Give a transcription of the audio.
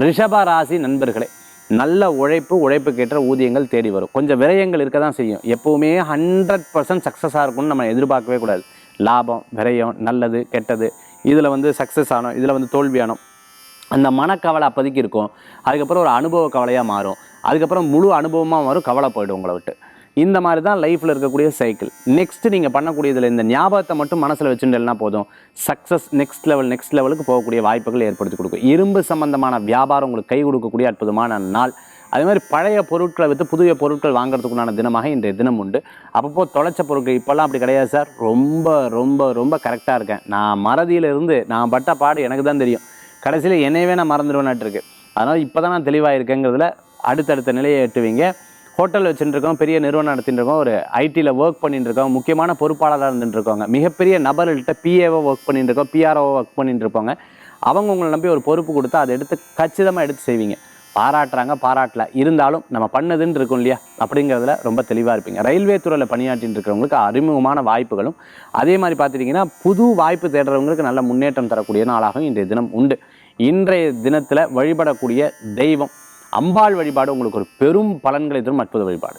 ரிஷப ராசி நண்பர்களே, நல்ல உழைப்புக்கேற்ற ஊதியங்கள் தேடி வரும். கொஞ்சம் விரயங்கள் இருக்க தான் செய்யும். எப்போவுமே 100% சக்ஸஸாக இருக்கும்னு நம்ம எதிர்பார்க்கவே கூடாது. லாபம், விரயம், நல்லது, கெட்டது, இதில் சக்ஸஸ் ஆனோம், இதில் தோல்வியானோம், அந்த மனக்கவலை அப்போதைக்கு இருக்கும். அதுக்கப்புறம் ஒரு அனுபவ கவலையாக மாறும். அதுக்கப்புறம் முழு அனுபவமாக மாறும், கவலை போய்டும் உங்களை விட்டு. இந்த மாதிரி தான் லைஃப்பில் இருக்கக்கூடிய சைக்கிள். நெக்ஸ்ட்டு நீங்கள் பண்ணக்கூடியதில் இந்த ஞாபகத்தை மட்டும் மனசில் வச்சுட்டேன்னா போதும், சக்ஸஸ் நெக்ஸ்ட் லெவலுக்கு போகக்கூடிய வாய்ப்புகள் ஏற்படுத்தி கொடுக்கும். இரும்பு சம்பந்தமான வியாபாரம் உங்களுக்கு கை கொடுக்கக்கூடிய அற்புதமான நாள். அதே மாதிரி பழைய பொருட்களை விற்று புதிய பொருட்கள் வாங்குறதுக்குண்டான தினமாக இன்றைய தினம் உண்டு. அப்பப்போ தொலைச்ச பொருட்கள் இப்போல்லாம் அப்படி கிடையாது சார், ரொம்ப ரொம்ப ரொம்ப கரெக்டாக இருக்கேன், நான் மறதியிலிருந்து நான் பட்ட பாடு எனக்கு தான் தெரியும், கடைசியில் என்னையவே நான் மறந்துடுவேன்னாட்டு இருக்கு. அதனால் இப்போ தான் நான் தெளிவாக இருக்கேங்கிறதுல அடுத்தடுத்த நிலையை எட்டுவீங்க. ஹோட்டல் வச்சுட்டுருக்கோம், பெரிய நிறுவனம் நடத்திட்டு இருக்கோம், ஒரு ஐடியில் ஒர்க் பண்ணிட்டு இருக்கோம், முக்கியமான பொறுப்பாளராக இருந்துட்டு இருக்கோங்க, மிகப்பெரிய நபர்கள்ட்ட பிஏஓ ஒர்க் பண்ணிட்டு இருக்கோம், பிஆர்ஓ ஒர்க் பண்ணிட்டு இருப்பாங்க. அவங்க உங்களை நம்பி ஒரு பொறுப்பு கொடுத்தா அதை கச்சிதமாக எடுத்து செய்வீங்க. பாராட்டுறாங்க, பாராட்டல இருந்தாலும் நம்ம பண்ணதுன்னு இருக்கும் இல்லையா, அப்படிங்கிறதுல ரொம்ப தெளிவாக இருப்பீங்க. ரயில்வே துறையில் பணியாற்றிட்டு இருக்கிறவங்களுக்கு அறிமுகமான வாய்ப்புகளும், அதே மாதிரி பார்த்துட்டிங்கன்னா புது வாய்ப்பு தேடுறவங்களுக்கு நல்ல முன்னேற்றம் தரக்கூடிய நாளாகவும் இன்றைய தினம் உண்டு. இன்றைய தினத்தில் வழிபடக்கூடிய தெய்வம் அம்பாள் வழிபாடு உங்களுக்கு ஒரு பெரும் பலன்களை தரும் அற்புத வழிபாடு.